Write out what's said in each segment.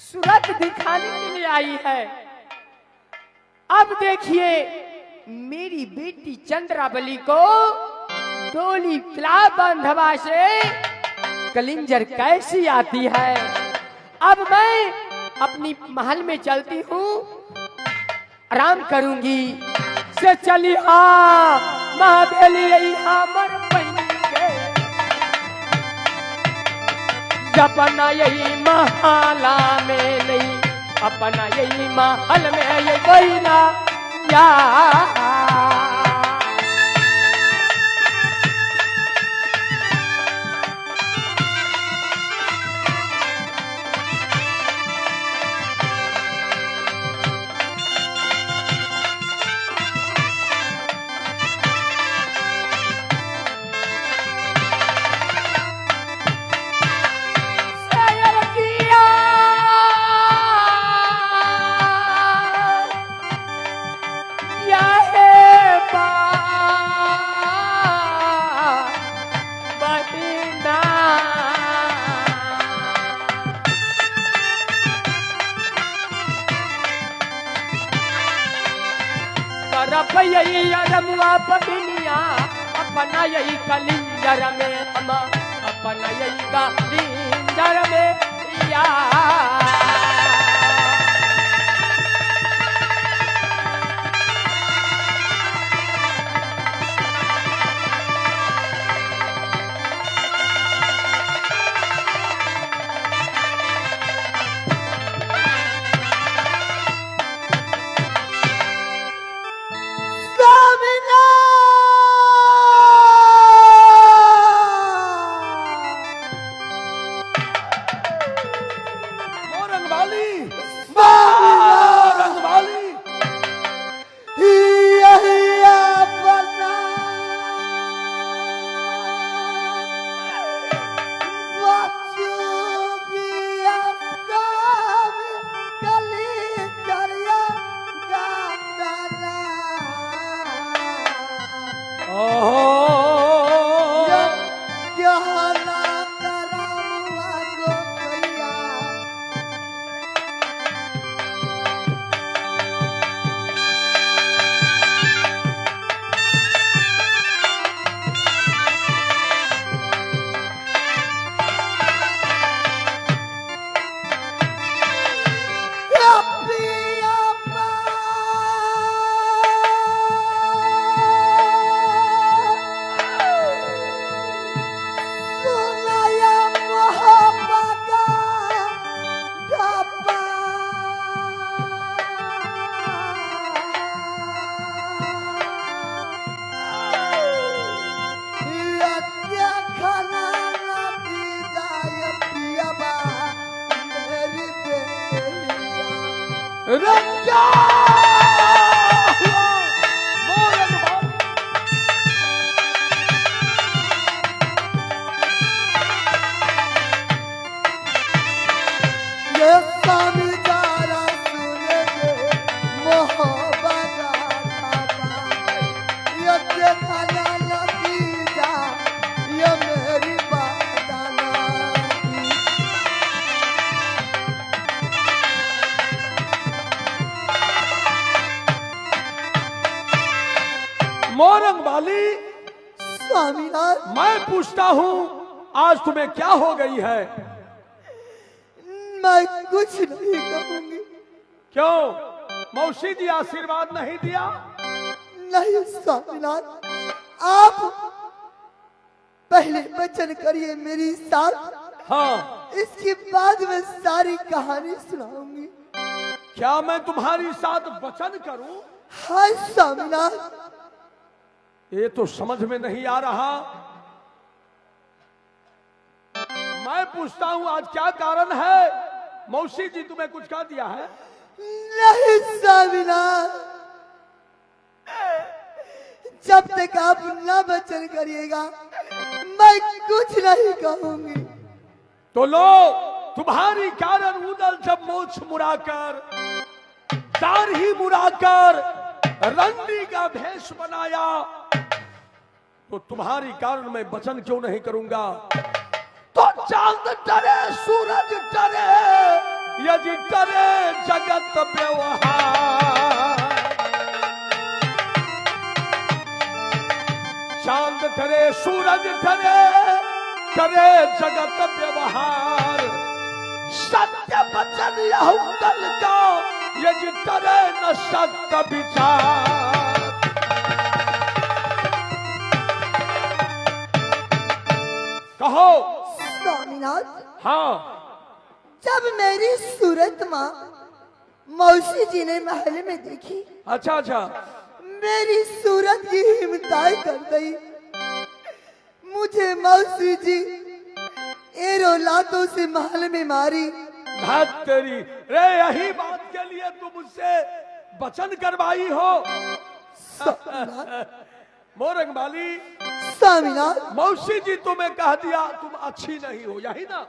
सूरत दिखाने के लिए आई है। अब देखिए मेरी बेटी चंद्रावली को डोली पिला बंधवा से कलिंजर कैसी आती है। अब मैं अपनी महल में चलती हूँ, आराम करूंगी। से चली महादेली हमर अपना यही महला में नहीं, अपना यही महल में ये कोई ना या यही रमुआ बहनिया अपना यही कलिंजर में हम अपना यही कलिंजर में या मोरंग वाली स्वामीनाथ, मैं पूछता हूँ आज तुम्हें क्या हो गई है? मैं कुछ नहीं कहूंगी। क्यों? मौसी जी आशीर्वाद नहीं दिया? नहीं स्वामीनाथ, आप पहले वचन करिए मेरी साथ। हाँ, इसके बाद मैं सारी कहानी सुनाऊंगी। क्या मैं तुम्हारी साथ वचन करूं? हाँ स्वामीनाथ। ये तो समझ में नहीं आ रहा। मैं पूछता हूं आज क्या कारण है? मौसी जी तुम्हें कुछ कह दिया है? नहीं स्वामीनाथ, जब तक आप न वचन करिएगा मैं कुछ नहीं कहूंगी। तो लो, तुम्हारी कारण उदल जब मोछ मुड़ाकर दार ही मुड़ाकर रंडी का भेष बनाया, तो तुम्हारी कारण मैं वचन क्यों नहीं करूंगा? तो चांद डरे सूरज डरे यदि करे जगत व्यवहार। चांद ठरे सूरज ठरे करे जगत व्यवहार। सत्य वचन यह कल का यदि करे न सत्य विचार। कहो स्वामीनाथ, हाँ। जब मेरी सूरत माँ मौसी जी ने महल में देखी, अच्छा अच्छा, मेरी सूरत की हिम्मताई कर गई। मुझे मौसी जी एरो लातों से महल में मारी। बात तेरी रे, यही बात के लिए तुम मुझसे वचन करवाई हो। मोरंग वाली स्वामीनाथ, मौसी जी तुम्हें कह दिया तुम अच्छी नहीं हो, यही ना?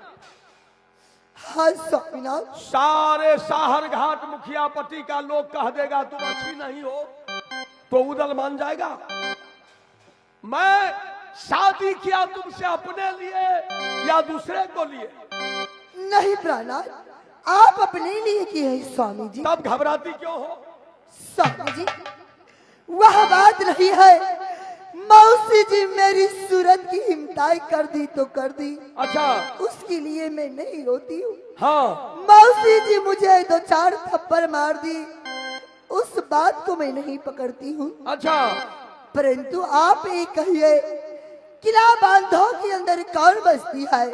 हाँ स्वामीनाथ। सारे साहर घाट मुखिया पट्टी का लोग कह देगा तुम अच्छी नहीं हो, तो उदल मान जाएगा। मैं शादी किया तुमसे अपने लिए या दूसरे को लिए? नहीं प्राणनाथ, आप अपने लिए किए हैं स्वामी जी। तब घबराती क्यों हो? स्वामी जी, वह बात नहीं है। मौसी जी मेरी सूरत की हिम्मताई कर दी तो कर दी। अच्छा, उसके लिए मैं नहीं रोती हूँ। हाँ। मौसी जी मुझे 2-4 थप्पड़ मार दी, उस बात को मैं नहीं पकड़ती हूँ। अच्छा, परंतु आप ये कहिए, किला बांधो के अंदर कौन बसती है?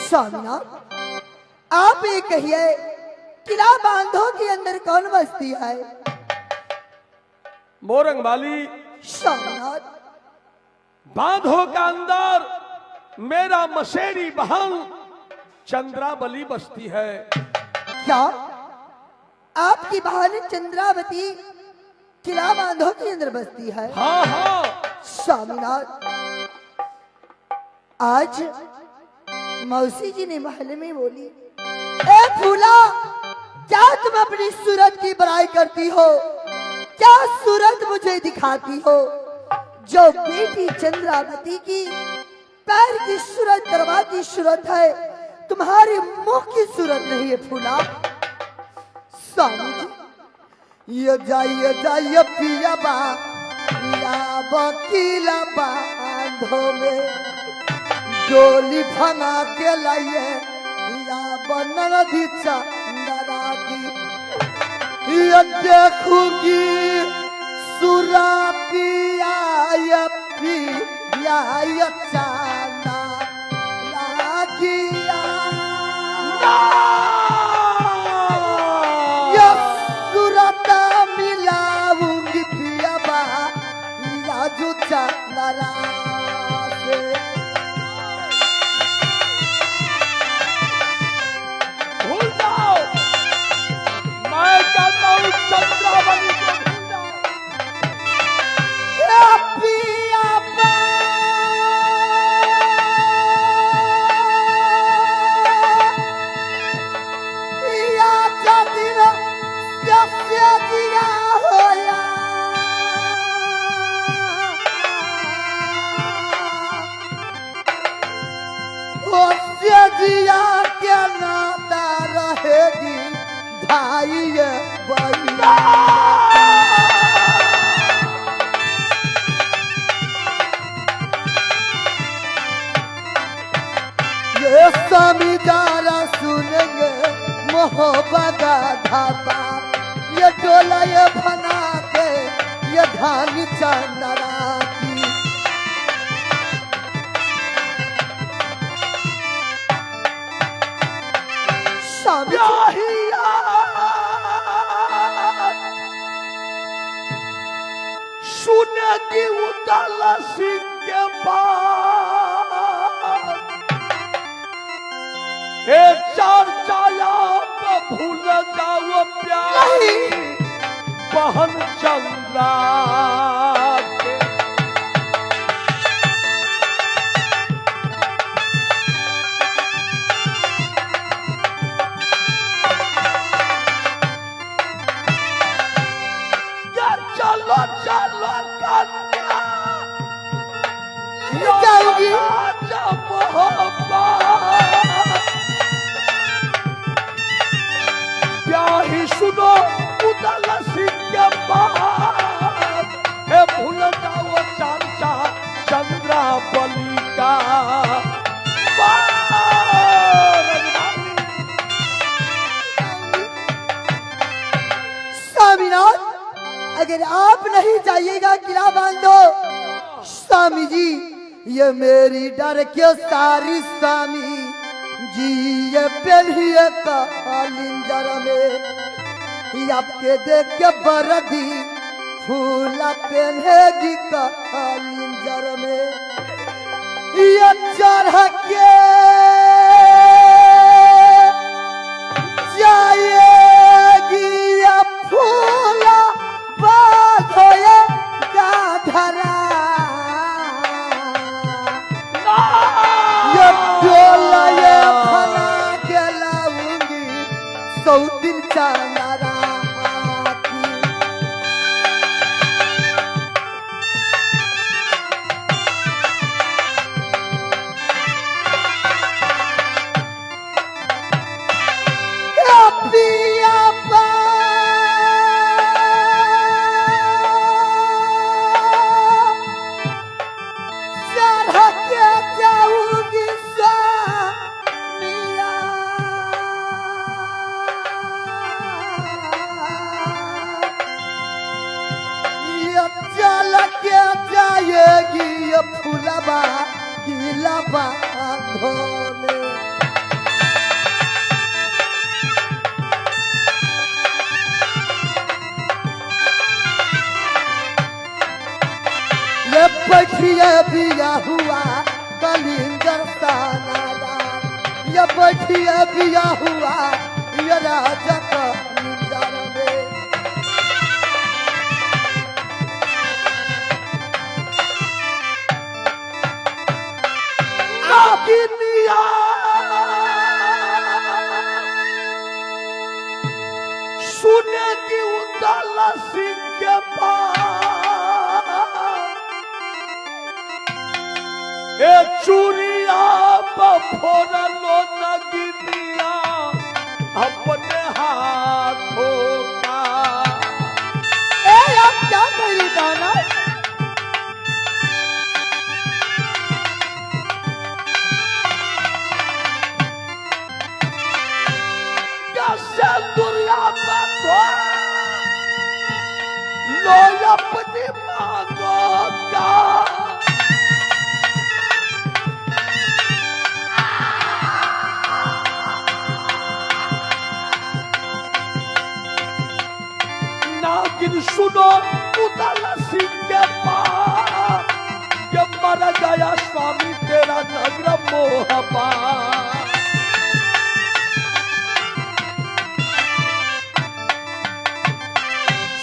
स्वामीनाथ, आप ये कहिए, किला बांधो के अंदर कौन बसती है? मोरंग वाली स्वामीनाथ, बांधो का अंदर मेरा मसेरी बहन चंद्रावली बसती है। क्या आपकी बहन चंद्रावती किला बांधो के अंदर बसती है? हाँ हाँ। स्वामीनाथ, आज मौसी जी ने महल में बोली, ए फूला, क्या तुम अपनी सूरत की बड़ाई करती हो? क्या सूरत मुझे दिखाती हो? जो बेटी चंद्रावती की पैर की सूरत, दरबार की सूरत है, तुम्हारे मुंह की सूरत नहीं है फूला। स्वामी जी, ये जाइए पिया बा, या बकीला बांधो में डोली फंगा के लाइए, या बनर दी चंदरा की। ये देखूंगी सुरा पिया या पिया या चाना लागिया। ये सुरता मिलाऊंगी पिया बा, या जो चंदरा से। भूल जाओ, मैं कहता हूँ चंद्रावली को भूल जाओ। या पिया बा, या जदिन सस्य दिया होया। सस्य दिया के नाता रहेगी भाई बहिया। ये समीदारा सुनेंगे मोहब्बत धाता, ये डोला ये बना के ये धानी चंदरा की। स्वामी जी, सुनेगी उदाला सिंह के बाद ए चार चाया भूल जाओ प्यारी बहन चंद्रा के। चलो चलो कन्या जाऊंगी। क्या ही सुनो उदल सिंह के बात, हे भूल जाओ चाचा चंद्रा बली का। स्वामीनाथ, अगर आप नहीं जाइएगा किला बांध दो। स्वामी जी, ये मेरी डर क्यों सारी स्वामी जी, ये पहलिए कालिंजर में आपके देख के बरदी फूला पहनेगी कालिंजर में, ये चढ़ के जाएगी या फूला बाधोए गाधरा, ये डोला ये फना के लाऊंगी सौदिन चांदरा की। पिया चढ़ के जाऊंगी स्वामिया, ये चल के जाएगी ये फूलबा गिलबा धोने। ये बैठिए बिया हुआ कलिंगर सानारा, ये बैठिए बिया हुआ ये राजा कलिंगर में। आगिनिया सुने की उदल सिंह के पास, ए चूरिया बफोरलो नगिनिया अपने हाथों का। ए आप क्या कर रही दाना? कैसे दुनिया बफो लो अपनी मांगों का। नागिन सुनो उदल सिंह के पास, कि मर गया स्वामी तेरा नगर मोहबा।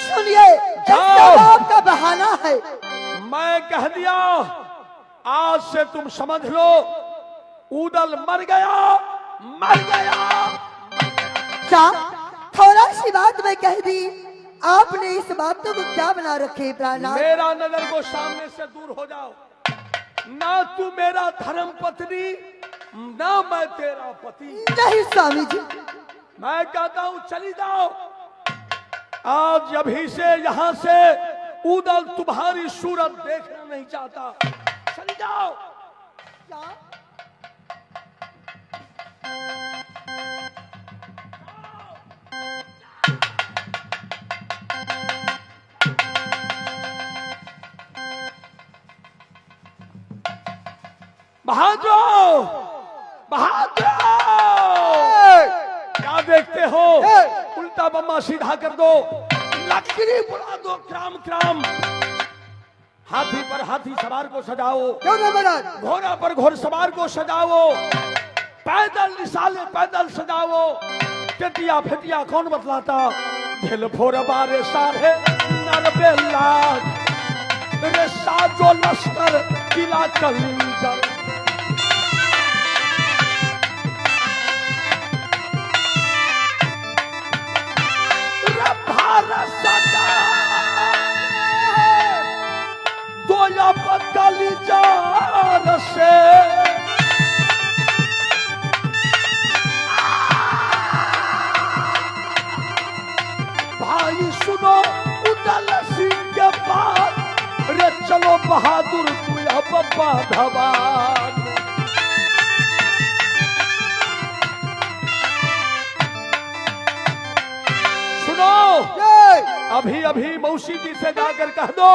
सुनिए, आपका बहाना है। मैं कह दिया, आज से तुम समझ लो उदल मर गया, मर गया। क्या थोड़ा सी बात मैं कह दी, आपने इस बातों को क्या बना रखे प्राणनाथ? मेरा नजर को सामने से दूर हो जाओ, ना तू मेरा धर्म पत्नी ना मैं तेरा पति। नहीं स्वामी जी, मैं कहता हूं चली जाओ, आज अभी से यहां से उदल तुम्हारी सूरत देखना नहीं चाहता, चली जाओ। क्या? बहादुर, बहादुर, क्या देखते हो? उल्टा बम्मा सीधा कर दो, लकड़ी बुला दो, क्राम क्राम। हाथी पर हाथी सवार को सजाओ, क्यों ना महाराज? घोड़ा पर घोड़ सवार को सजाओ, पैदल निशाले पैदल सजाओ। टेटिया फेटिया कौन बतलाता? ढिल फोर बारे सारे नर बेला रे साजो लश्कर किला कलिंजर। भारत सरकार दो पतली जार से भाई सुनो उदल सिंह के बाद रे चलो बहादुर तू अब बाधवान सुनो अभी अभी मौसी जी से जाकर कह दो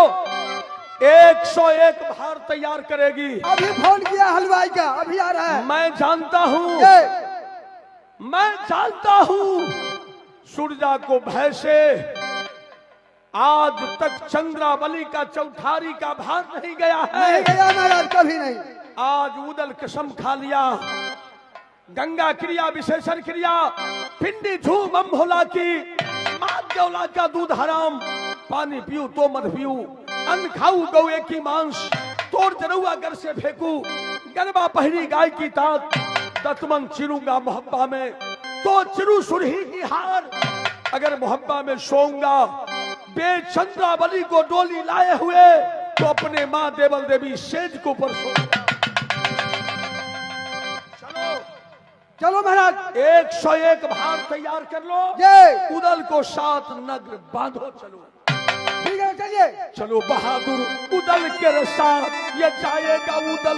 101 भार तैयार करेगी। अभी फोन किया हलवाई का, अभी आ रहा है। मैं जानता हूं सूरजा को भय से आज तक चंद्रावली का चौठारी का भार नहीं गया है। नहीं गया महाराज, कभी नहीं। आज उदल कसम खा लिया, गंगा क्रिया विशेषण क्रिया पिंडी झूम अम्भोला की मात गौला का दूध हराम, पानी पीऊ तो मत पीऊ, अन्न खाऊ गौ एक की मांस, तोड़ जरुआ घर से फेंकू, गरबा पहरी गाय की तात, दतमन चिरूंगा मोहब्बा में तो चिरू सुरही की हार, अगर मोहब्बा में सोऊंगा बेचंद्रावली को डोली लाए हुए तो अपने माँ देवल देवी सेज को ऊपर सोऊंगा। चलो महाराज 101 भार तैयार कर लो, उदल को 7 नगर बांधो। चलो ठीक है, चलिए। चलो बहादुर उदल के साथ ये जाएगा उदल।